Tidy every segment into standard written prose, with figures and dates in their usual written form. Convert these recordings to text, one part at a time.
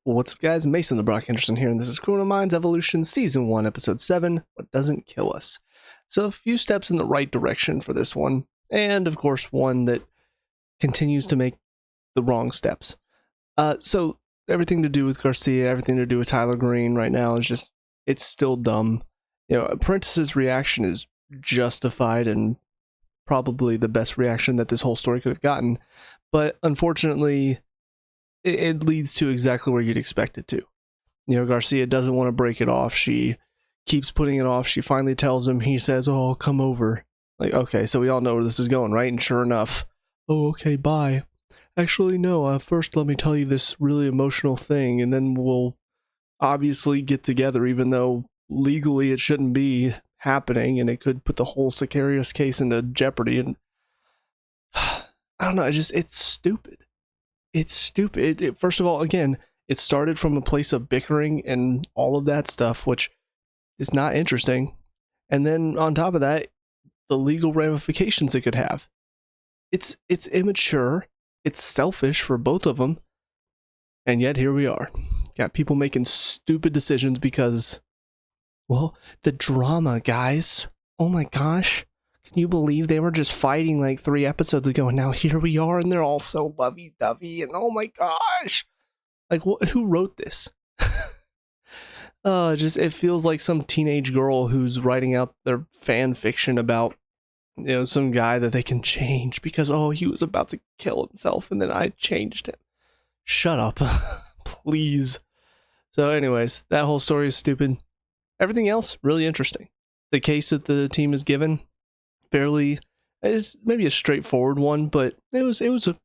What's up, guys? Mason the Brock Henderson here, and this is Criminal Minds Evolution Season 1, Episode 7, What Doesn't Kill Us. So a few steps in the right direction for this one, and of course one that continues to make the wrong steps. So everything to do with Garcia, everything to do with Tyler Green right now is just, it's still dumb. You know, Apprentice's reaction is justified and probably the best reaction that this whole story could have gotten, but unfortunately it leads to exactly where you'd expect it to. You know, Garcia doesn't want to break it off. She keeps putting it off. She finally tells him. He says, "Oh, I'll come over." Like, okay, so we all know where this is going, right? And sure enough, "Oh, okay, bye. Actually, no, first let me tell you this really emotional thing, and then we'll obviously get together, even though legally it shouldn't be happening, and it could put the whole Sicarius case into jeopardy." And I don't know, it's stupid. It's stupid. First of all, again, it started from a place of bickering and all of that stuff, which is not interesting. And then on top of that, the legal ramifications it could have. It's immature. It's selfish for both of them. And yet here we are. Got people making stupid decisions because, well, the drama, guys. Oh my gosh. Can you believe they were just fighting like 3 episodes ago, and now here we are, and they're all so lovey-dovey, and oh my gosh. Like, who wrote this? It feels like some teenage girl who's writing out their fan fiction about, you know, some guy that they can change because, oh, he was about to kill himself, and then I changed him. Shut up. Please. So anyways, that whole story is stupid. Everything else, really interesting. The case that the team is given, fairly, is maybe a straightforward one, but it was a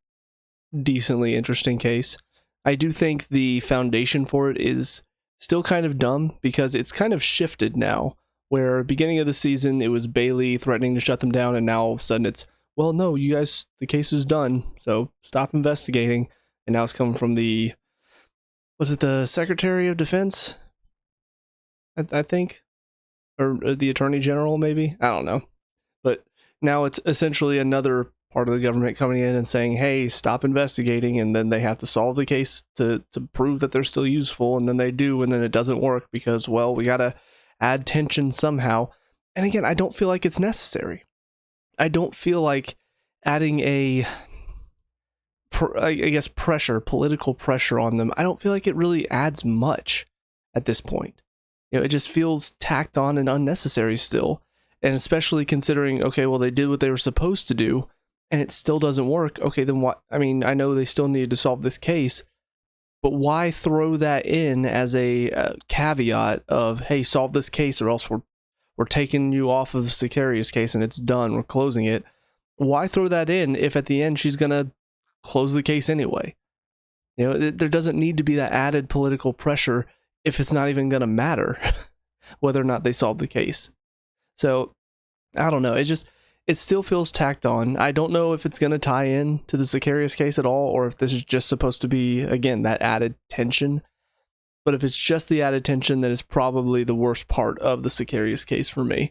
decently interesting case. I do think the foundation for it is still kind of dumb because it's kind of shifted now, where beginning of the season it was Bailey threatening to shut them down, and now all of a sudden it's, well, no, you guys, the case is done, so stop investigating. And now it's coming from was it the Secretary of Defense? I think, or the Attorney General, maybe, I don't know. But now it's essentially another part of the government coming in and saying, hey, stop investigating, and then they have to solve the case to prove that they're still useful, and then they do, and then it doesn't work because, well, we gotta add tension somehow. And again, I don't feel like it's necessary. I don't feel like adding political pressure on them. I don't feel like it really adds much at this point. You know, it just feels tacked on and unnecessary still. And especially considering, okay, well, they did what they were supposed to do, and it still doesn't work. Okay, then what? I mean, I know they still needed to solve this case, but why throw that in as a caveat of, hey, solve this case or else we're taking you off of the Sicarius case and it's done, we're closing it. Why throw that in if at the end she's going to close the case anyway? You know, there doesn't need to be that added political pressure if it's not even going to matter whether or not they solve the case. So, I don't know. It still feels tacked on. I don't know if it's going to tie in to the Sicarius case at all, or if this is just supposed to be, again, that added tension. But if it's just the added tension, that is probably the worst part of the Sicarius case for me.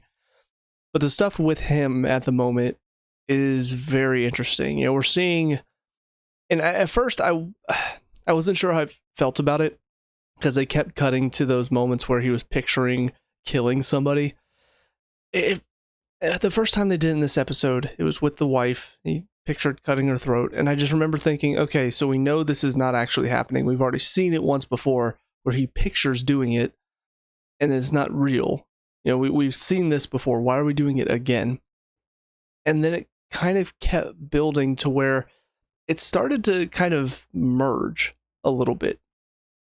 But the stuff with him at the moment is very interesting. You know, we're seeing, and at first I wasn't sure how I felt about it, because they kept cutting to those moments where he was picturing killing somebody. The first time they did in this episode, it was with the wife. He pictured cutting her throat, and I just remember thinking, okay, so we know this is not actually happening. We've already seen it once before, where he pictures doing it, and it's not real. You know, we've seen this before. Why are we doing it again? And then it kind of kept building to where it started to kind of merge a little bit.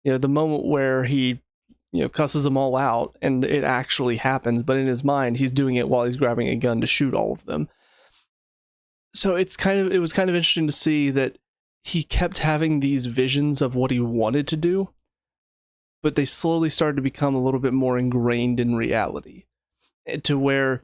You know, the moment where he, you know, cusses them all out and it actually happens, but in his mind, he's doing it while he's grabbing a gun to shoot all of them. So it was kind of interesting to see that he kept having these visions of what he wanted to do, but they slowly started to become a little bit more ingrained in reality, to where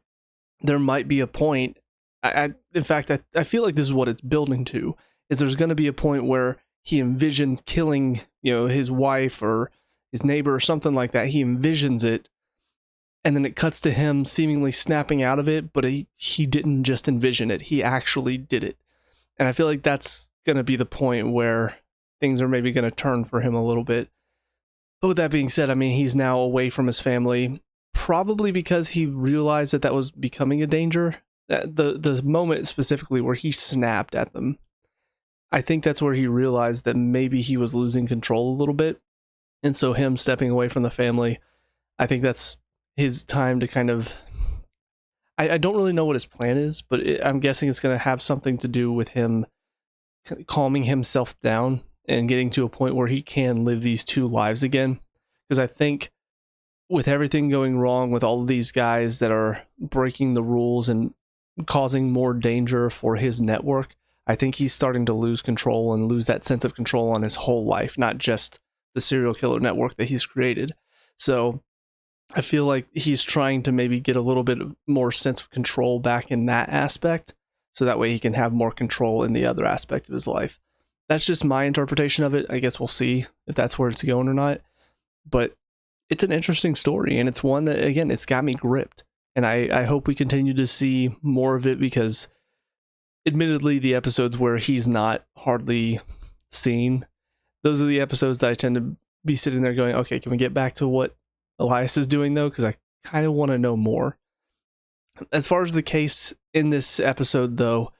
there might be a point. In fact, I feel like this is what it's building to, is there's going to be a point where he envisions killing, you know, his wife or his neighbor or something like that. He envisions it, and then it cuts to him seemingly snapping out of it, but he didn't just envision it. He actually did it. And I feel like that's going to be the point where things are maybe going to turn for him a little bit. But with that being said, I mean, he's now away from his family, probably because he realized that that was becoming a danger. The moment specifically where he snapped at them, I think that's where he realized that maybe he was losing control a little bit. And so him stepping away from the family, I think that's his time to kind of... I don't really know what his plan is, but I'm guessing it's going to have something to do with him calming himself down and getting to a point where he can live these two lives again. Because I think with everything going wrong with all of these guys that are breaking the rules and causing more danger for his network, I think he's starting to lose control and lose that sense of control on his whole life, not just the serial killer network that he's created. So I feel like he's trying to maybe get a little bit more sense of control back in that aspect, so that way he can have more control in the other aspect of his life. That's just my interpretation of it. I guess we'll see if that's where it's going or not. But it's an interesting story, and it's one that, again, it's got me gripped. And I hope we continue to see more of it, because admittedly, the episodes where he's not hardly seen, those are the episodes that I tend to be sitting there going, okay, can we get back to what Elias is doing, though? Because I kind of want to know more. As far as the case in this episode, though,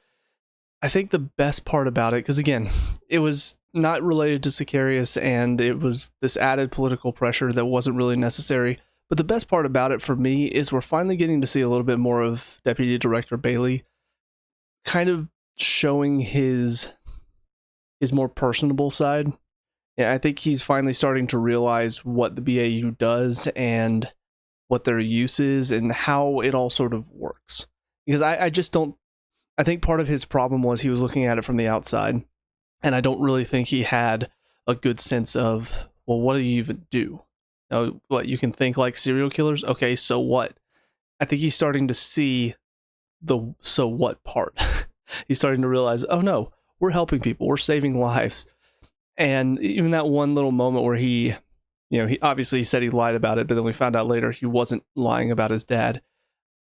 I think the best part about it, because again, it was not related to Sicarius, and it was this added political pressure that wasn't really necessary. But the best part about it for me is we're finally getting to see a little bit more of Deputy Director Bailey kind of showing his more personable side. Yeah, I think he's finally starting to realize what the BAU does and what their use is and how it all sort of works. Because I just don't... I think part of his problem was he was looking at it from the outside, and I don't really think he had a good sense of, well, what do you even do? What, you can think like serial killers? Okay, so what? I think he's starting to see the so what part. He's starting to realize, oh no, we're helping people, we're saving lives. And even that one little moment where he obviously said he lied about it, but then we found out later he wasn't lying about his dad.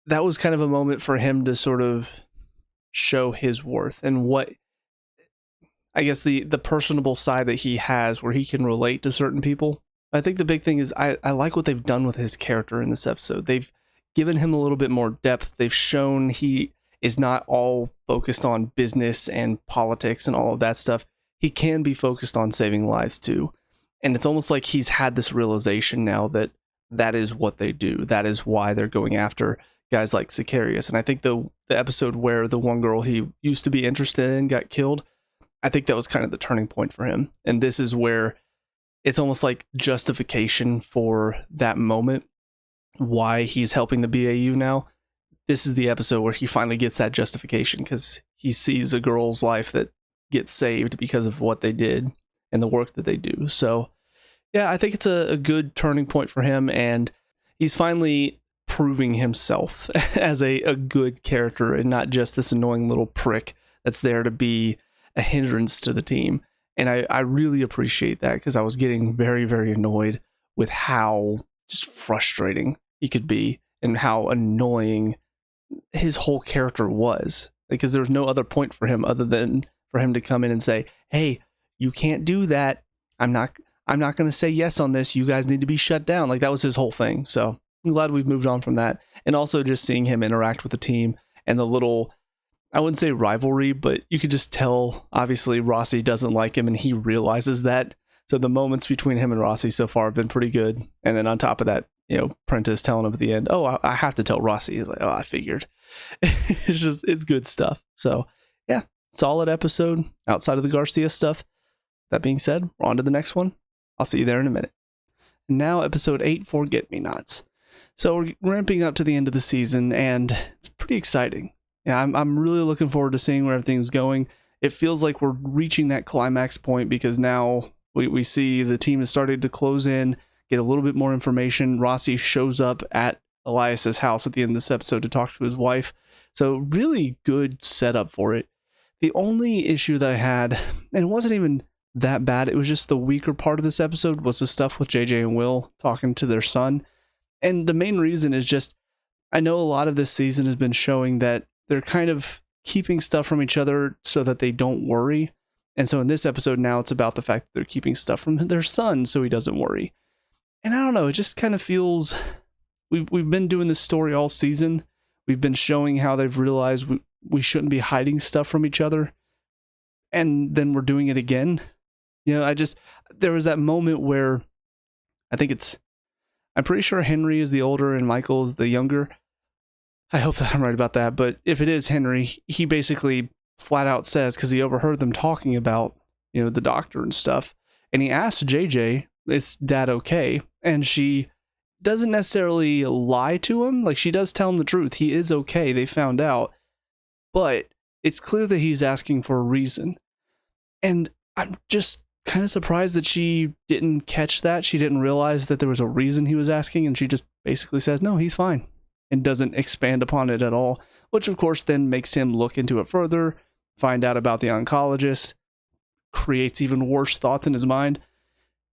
That was kind of a moment for him to sort of show his worth and what, I guess, the personable side that he has, where he can relate to certain people. I think the big thing is I like what they've done with his character in this episode. They've given him a little bit more depth. They've shown he is not all focused on business and politics and all of that stuff. He can be focused on saving lives too. And it's almost like he's had this realization now that that is what they do. That is why they're going after guys like Sicarius. And I think the episode where the one girl he used to be interested in got killed, I think that was kind of the turning point for him. And this is where it's almost like justification for that moment, why he's helping the BAU now. This is the episode where he finally gets that justification, because he sees a girl's life that gets saved because of what they did and the work that they do. So yeah, I think it's a good turning point for him, and he's finally proving himself as a good character and not just this annoying little prick that's there to be a hindrance to the team. And I really appreciate that, because I was getting very, very annoyed with how just frustrating he could be and how annoying his whole character was, because there was no other point for him other than for him to come in and say, hey, you can't do that. I'm not going to say yes on this. You guys need to be shut down. Like, that was his whole thing. So I'm glad we've moved on from that. And also just seeing him interact with the team and the little, I wouldn't say rivalry, but you could just tell, obviously, Rossi doesn't like him and he realizes that. So the moments between him and Rossi so far have been pretty good. And then on top of that, Prentice telling him at the end, oh, I have to tell Rossi. He's like, oh, I figured. It's good stuff. So yeah, solid episode outside of the Garcia stuff. That being said, we're on to the next one. I'll see you there in a minute. And now episode 8, Forget-Me-Nots. So we're ramping up to the end of the season, and it's pretty exciting. Yeah, I'm really looking forward to seeing where everything's going. It feels like we're reaching that climax point, because now we see the team is starting to close in, get a little bit more information. Rossi shows up at Elias's house at the end of this episode to talk to his wife. So really good setup for it. The only issue that I had, and it wasn't even that bad, it was just the weaker part of this episode, was the stuff with JJ and Will talking to their son. And the main reason is just, I know a lot of this season has been showing that they're kind of keeping stuff from each other so that they don't worry. And so in this episode now, it's about the fact that they're keeping stuff from their son so he doesn't worry. And I don't know, it just kind of feels we've been doing this story all season. We've been showing how they've realized we shouldn't be hiding stuff from each other, and then we're doing it again. There was that moment where I'm pretty sure Henry is the older and Michael is the younger. I hope that I'm right about that, but if it is Henry, he basically flat out says, because he overheard them talking about, the doctor and stuff, and he asks JJ, is Dad okay? And she doesn't necessarily lie to him. Like, she does tell him the truth. He is okay. They found out. But it's clear that he's asking for a reason. And I'm just kind of surprised that she didn't catch that. She didn't realize that there was a reason he was asking, and she just basically says, no, he's fine, and doesn't expand upon it at all, which of course then makes him look into it further, find out about the oncologist, creates even worse thoughts in his mind.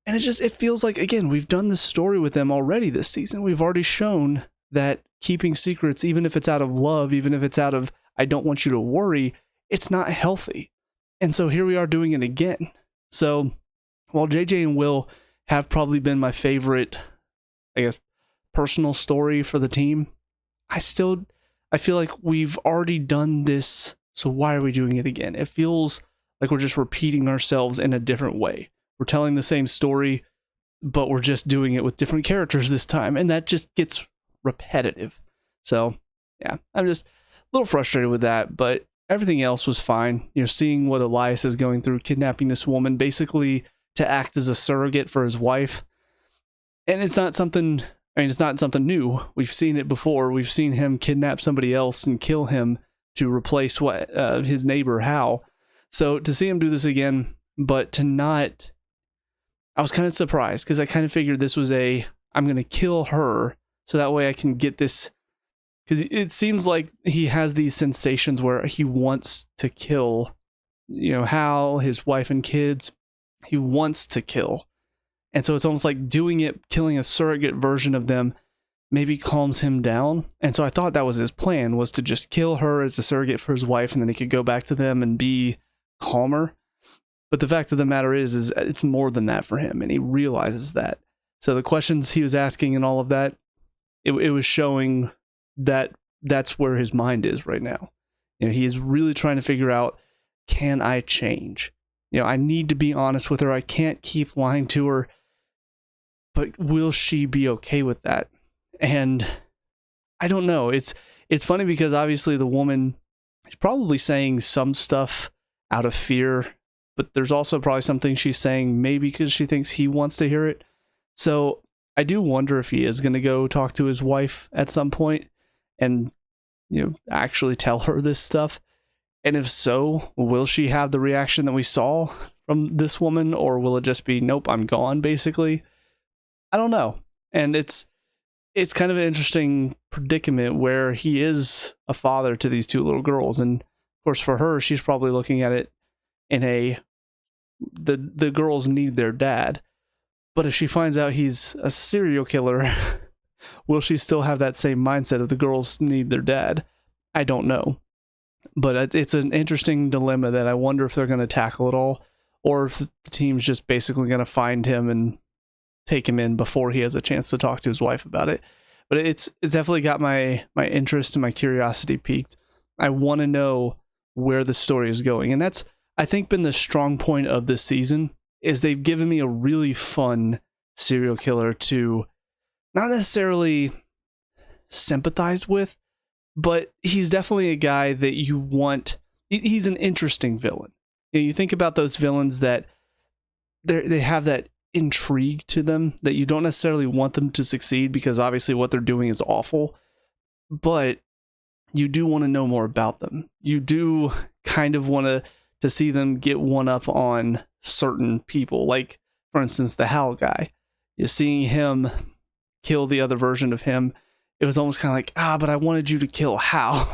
And it feels like, again, we've done this story with them already this season. We've already shown that keeping secrets, even if it's out of love, even if it's out of, I don't want you to worry, it's not healthy. And so here we are doing it again. So while JJ and Will have probably been my favorite, I guess, personal story for the team, I feel like we've already done this. So why are we doing it again? It feels like we're just repeating ourselves in a different way. We're telling the same story, but we're just doing it with different characters this time. And that just gets repetitive. So yeah, I'm just a little frustrated with that, but everything else was fine. Seeing what Elias is going through, kidnapping this woman basically to act as a surrogate for his wife. And it's not something new. We've seen it before. We've seen him kidnap somebody else and kill him to replace his neighbor, Hal. So to see him do this again, but to not, I was kind of surprised, because I kind of figured this was I'm going to kill her so that way I can get this, because it seems like he has these sensations where he wants to kill, Hal, his wife and kids. He wants to kill. And so it's almost like killing a surrogate version of them maybe calms him down. And so I thought that was his plan, was to just kill her as a surrogate for his wife, and then he could go back to them and be calmer. But the fact of the matter is it's more than that for him, and he realizes that. So the questions he was asking and all of that, it was showing that that's where his mind is right now. He's really trying to figure out, can I change? I need to be honest with her. I can't keep lying to her. But will she be okay with that? And I don't know. It's funny because obviously the woman is probably saying some stuff out of fear, but there's also probably something she's saying maybe because she thinks he wants to hear it. So I do wonder if he is going to go talk to his wife at some point and, actually tell her this stuff. And if so, will she have the reaction that we saw from this woman, or will it just be, nope, I'm gone, basically? I don't know. And it's kind of an interesting predicament where he is a father to these two little girls. And of course, for her, she's probably looking at it in the girls need their dad. But if she finds out he's a serial killer, will she still have that same mindset of the girls need their dad? I don't know. But it's an interesting dilemma that I wonder if they're going to tackle it all, or if the team's just basically going to find him and take him in before he has a chance to talk to his wife about it. But it's definitely got my interest and my curiosity piqued. I want to know where the story is going. And that's, I think, been the strong point of this season, is they've given me a really fun serial killer to not necessarily sympathize with, but he's definitely a guy that you want. He's an interesting villain. You think about those villains that they have that intrigue to them, that you don't necessarily want them to succeed because obviously what they're doing is awful, but you do want to know more about them. You do kind of want to see them get one up on certain people, like for instance the Hal guy. You're seeing him kill the other version of him. It was almost kind of like, but I wanted you to kill Hal.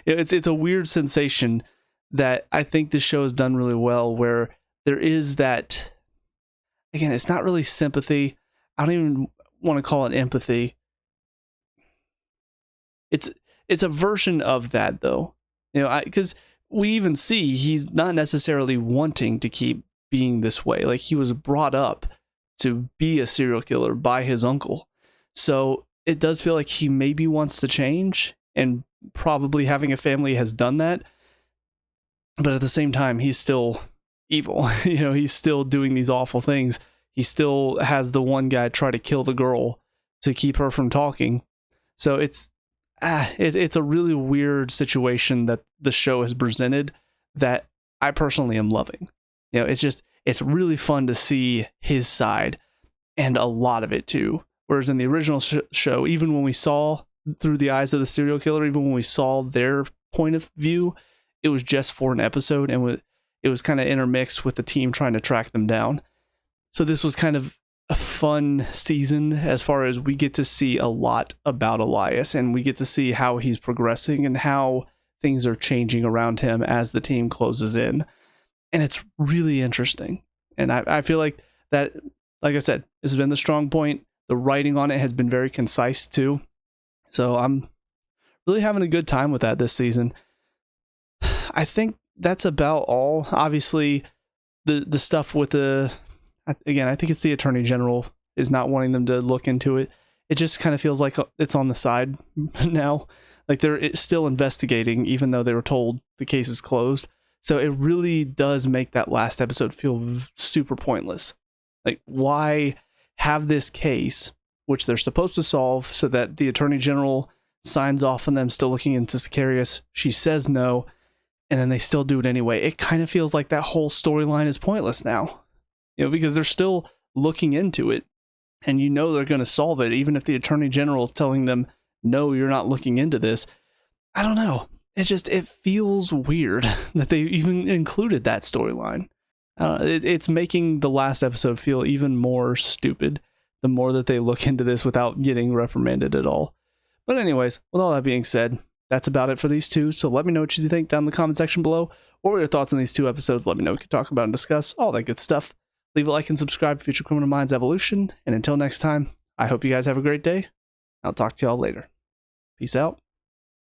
It's a weird sensation that I think this show has done really well, where there is that, again, it's not really sympathy. I don't even want to call it empathy. It's a version of that, though. Because we even see he's not necessarily wanting to keep being this way. Like, he was brought up to be a serial killer by his uncle. So it does feel like he maybe wants to change, and probably having a family has done that. But at the same time, he's still evil. He's still doing these awful things. He still has the one guy try to kill the girl to keep her from talking. So it's a really weird situation that the show has presented that I personally am loving. It's really fun to see his side, and a lot of it too. Whereas in the original show, even when we saw through the eyes of the serial killer, even when we saw their point of view, it was just for an episode, and it was kind of intermixed with the team trying to track them down. So this was kind of a fun season as far as we get to see a lot about Elias, and we get to see how he's progressing and how things are changing around him as the team closes in. And it's really interesting. And I feel like that, like I said, this has been the strong point. The writing on it has been very concise too. So I'm really having a good time with that this season. I think that's about all. Obviously, the stuff with I think it's the Attorney General is not wanting them to look into it. It just kind of feels like it's on the side now. Like they're still investigating, even though they were told the case is closed. So it really does make that last episode feel super pointless. Like, why have this case, which they're supposed to solve, so that the Attorney General signs off on them still looking into Sicarius? She says no, and then they still do it anyway. It kind of feels like that whole storyline is pointless now. Because they're still looking into it, and they're going to solve it, even if the Attorney General is telling them, no, you're not looking into this. I don't know. It feels weird that they even included that storyline. It's making the last episode feel even more stupid the more that they look into this without getting reprimanded at all. But anyways, with all that being said, that's about it for these two. So let me know what you think down in the comment section below, or your thoughts on these two episodes. Let me know. We can talk about and discuss all that good stuff. Leave a like and subscribe for future Criminal Minds Evolution. And until next time, I hope you guys have a great day. I'll talk to y'all later. Peace out.